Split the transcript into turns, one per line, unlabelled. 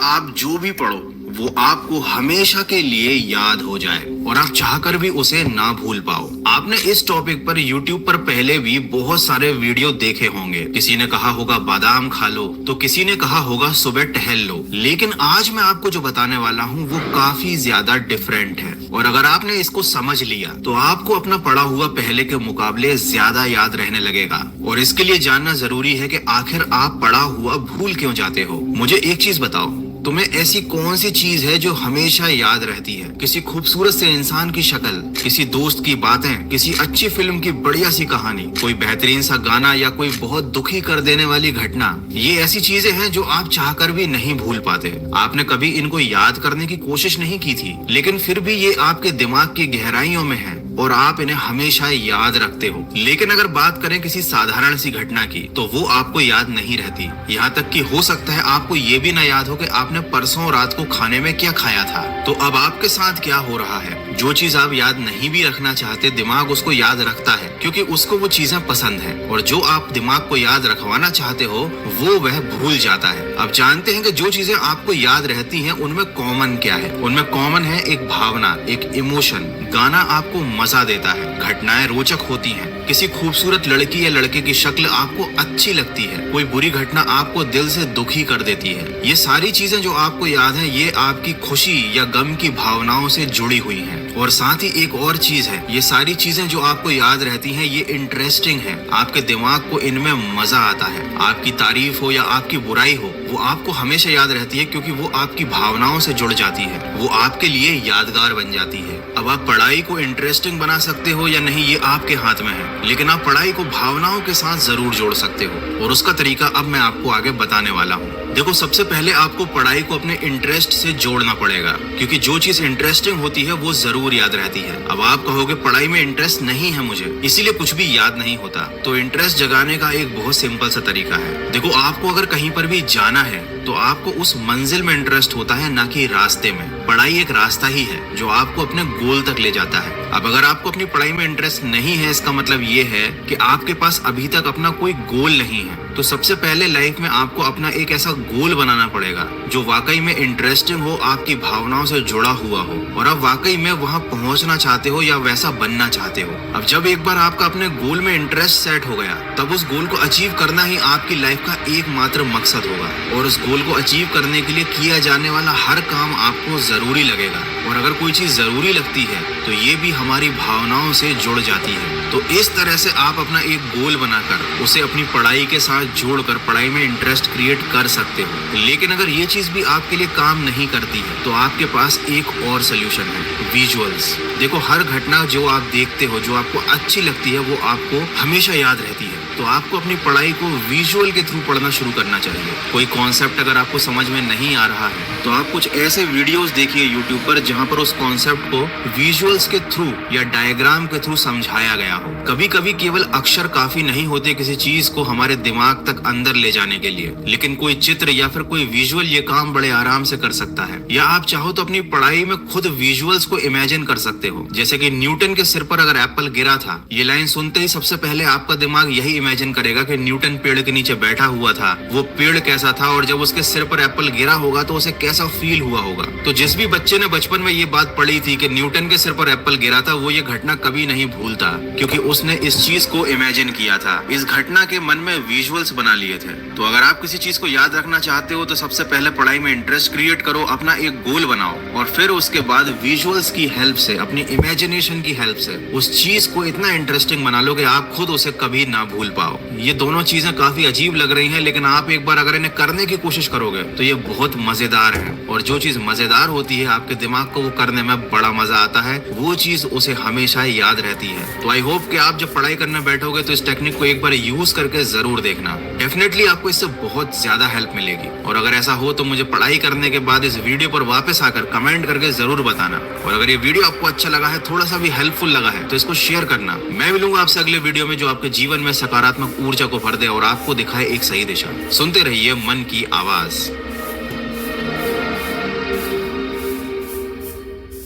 आप जो भी पढ़ो वो आपको हमेशा के लिए याद हो जाए और आप चाहकर भी उसे ना भूल पाओ। आपने इस टॉपिक पर YouTube पर पहले भी बहुत सारे वीडियो देखे होंगे। किसी ने कहा होगा बादाम खा लो, तो किसी ने कहा होगा सुबह टहल लो, लेकिन आज मैं आपको जो बताने वाला हूँ वो काफी ज्यादा डिफरेंट है। और अगर आपने इसको समझ लिया तो आपको अपना पढ़ा हुआ पहले के मुकाबले ज्यादा याद रहने लगेगा। और इसके लिए जानना जरूरी है कि आखिर आप पढ़ा हुआ भूल क्यों जाते हो। मुझे एक चीज बताओ, तुम्हें ऐसी कौन सी चीज है जो हमेशा याद रहती है? किसी खूबसूरत से इंसान की शक्ल, किसी दोस्त की बातें, किसी अच्छी फिल्म की बढ़िया सी कहानी, कोई बेहतरीन सा गाना या कोई बहुत दुखी कर देने वाली घटना। ये ऐसी चीजें हैं जो आप चाहकर भी नहीं भूल पाते। आपने कभी इनको याद करने की कोशिश नहीं की थी, लेकिन फिर भी ये आपके दिमाग की गहराइयों में है और आप इन्हें हमेशा याद रखते हो। लेकिन अगर बात करें किसी साधारण सी घटना की तो वो आपको याद नहीं रहती। यहाँ तक कि हो सकता है आपको ये भी ना याद हो कि आपने परसों रात को खाने में क्या खाया था। तो अब आपके साथ क्या हो रहा है? जो चीज आप याद नहीं भी रखना चाहते, दिमाग उसको याद रखता है क्योंकि उसको वो चीजें पसंद है, और जो आप दिमाग को याद रखवाना चाहते हो वो वह भूल जाता है। अब जानते हैं कि जो चीजें आपको याद रहती हैं उनमें कॉमन क्या है? उनमें कॉमन है एक भावना, एक इमोशन। गाना आपको मजा देता है, घटनाएं रोचक होती हैं, किसी खूबसूरत लड़की या लड़के की शक्ल आपको अच्छी लगती है, कोई बुरी घटना आपको दिल से दुखी कर देती है। ये सारी चीजें जो आपको याद है ये आपकी खुशी या गम की भावनाओं से जुड़ी हुई हैं। और साथ ही एक और चीज है, ये सारी चीजें जो आपको याद रहती हैं ये इंटरेस्टिंग है। आपके दिमाग को इनमें मजा आता है। आपकी तारीफ हो या आपकी बुराई हो, वो आपको हमेशा याद रहती है क्योंकि वो आपकी भावनाओं से जुड़ जाती है, वो आपके लिए यादगार बन जाती है। अब आप पढ़ाई को इंटरेस्टिंग बना सकते हो या नहीं ये आपके हाथ में है, लेकिन आप पढ़ाई को भावनाओं के साथ जरूर जोड़ सकते हो, और उसका तरीका अब मैं आपको आगे बताने वाला हूँ। देखो, सबसे पहले आपको पढ़ाई को अपने इंटरेस्ट से जोड़ना पड़ेगा, क्योंकि जो चीज इंटरेस्टिंग होती है वो जरूर याद रहती है। अब आप कहोगे पढ़ाई में इंटरेस्ट नहीं है मुझे, इसीलिए कुछ भी याद नहीं होता। तो इंटरेस्ट जगाने का एक बहुत सिंपल सा तरीका है। देखो, आपको अगर कहीं पर भी जाना है तो आपको उस मंजिल में इंटरेस्ट होता है, ना कि रास्ते में। पढ़ाई एक रास्ता ही है जो आपको अपने गोल तक ले जाता है। अब अगर आपको अपनी पढ़ाई में इंटरेस्ट नहीं है, इसका मतलब ये है कि आपके पास अभी तक अपना कोई गोल नहीं है। तो सबसे पहले लाइफ में आपको अपना एक ऐसा गोल बनाना पड़ेगा जो वाकई में इंटरेस्टिंग हो, आपकी भावनाओं से जुड़ा हुआ हो, और आप वाकई में वहां पहुंचना चाहते हो या वैसा बनना चाहते हो। अब जब एक बार आपका अपने गोल में इंटरेस्ट सेट हो गया, तब उस गोल को अचीव करना ही आपकी लाइफ का एकमात्र मकसद होगा। और उस गोल को अचीव करने के लिए किया जाने वाला हर काम आपको जरूरी लगेगा, और अगर कोई चीज जरूरी लगती है तो ये भी हमारी भावनाओं से जुड़ जाती है। तो इस तरह से आप अपना एक गोल बनाकर उसे अपनी पढ़ाई के साथ जोड़कर पढ़ाई में इंटरेस्ट क्रिएट कर सकते हो। लेकिन अगर ये चीज भी आपके लिए काम नहीं करती है तो आपके पास एक और सोल्यूशन है, विजुअल्स। देखो, हर घटना जो आप देखते हो, जो आपको अच्छी लगती है, वो आपको हमेशा याद रहती है। तो आपको अपनी पढ़ाई को विजुअल के थ्रू पढ़ना शुरू करना चाहिए। कोई कॉन्सेप्ट अगर आपको समझ में नहीं आ रहा है तो आप कुछ ऐसे वीडियोस देखिए यूट्यूब पर जहां पर उस कॉन्सेप्ट को विजुअल्स के थ्रू या डायग्राम के थ्रू समझाया गया हो। कभी कभी केवल अक्षर काफी नहीं होते किसी चीज को हमारे दिमाग तक अंदर ले जाने के लिए, लेकिन कोई चित्र या फिर कोई विजुअल ये काम बड़े आराम से कर सकता है। या आप चाहो तो अपनी पढ़ाई में खुद विजुअल्स को इमेजिन कर सकते हो। जैसे कि न्यूटन के सिर पर अगर एप्पल गिरा था, ये लाइन सुनते ही सबसे पहले आपका दिमाग यही इमेजिन करेगा कि न्यूटन पेड़ के नीचे बैठा हुआ था, वो पेड़ कैसा था, और जब उसके सिर पर एप्पल गिरा होगा तो उसे कैसा फील हुआ होगा। तो जिस भी बच्चे ने बचपन में ये बात पढ़ी थी कि न्यूटन के सिर पर एप्पल गिरा था, वो ये घटना कभी नहीं भूलता, क्योंकि उसने इस चीज को इमेजिन किया था, इस घटना के मन में विजुअल्स बना लिए थे। तो अगर आप किसी चीज को याद रखना चाहते हो तो सबसे पहले पढ़ाई में इंटरेस्ट क्रिएट करो, अपना एक गोल बनाओ, और फिर उसके बाद विजुअल्स की हेल्प से, अपनी इमेजिनेशन की हेल्प से उस चीज को इतना इंटरेस्टिंग बना लो कि आप खुद उसे कभी ना भूल पाओ। ये दोनों चीजें काफी अजीब लग रही हैं, लेकिन आप एक बार अगर इन्हें करने की कोशिश करोगे तो ये बहुत मजेदार है। और जो चीज मजेदार होती है, आपके दिमाग को वो करने में बड़ा मजा आता है, वो चीज उसे हमेशा याद रहती है। तो आई होप कि आप जब पढ़ाई करने बैठोगे तो इस टेक्निक को एक बार यूज करके जरूर देखना। डेफिनेटली आपको इससे बहुत ज्यादा हेल्प मिलेगी। और अगर ऐसा हो तो मुझे पढ़ाई करने के बाद इस वीडियो पर वापस आकर कमेंट करके जरूर बताना। और अगर ये वीडियो आपको अच्छा लगा है, थोड़ा सा भी हेल्पफुल लगा है, तो इसको शेयर करना। मैं मिलूंगा आपसे अगले वीडियो में जो आपके जीवन में सकारात्मक ऊर्जा को भर दे और आपको दिखाए एक सही दिशा। सुनते रहिए मन की आवाज।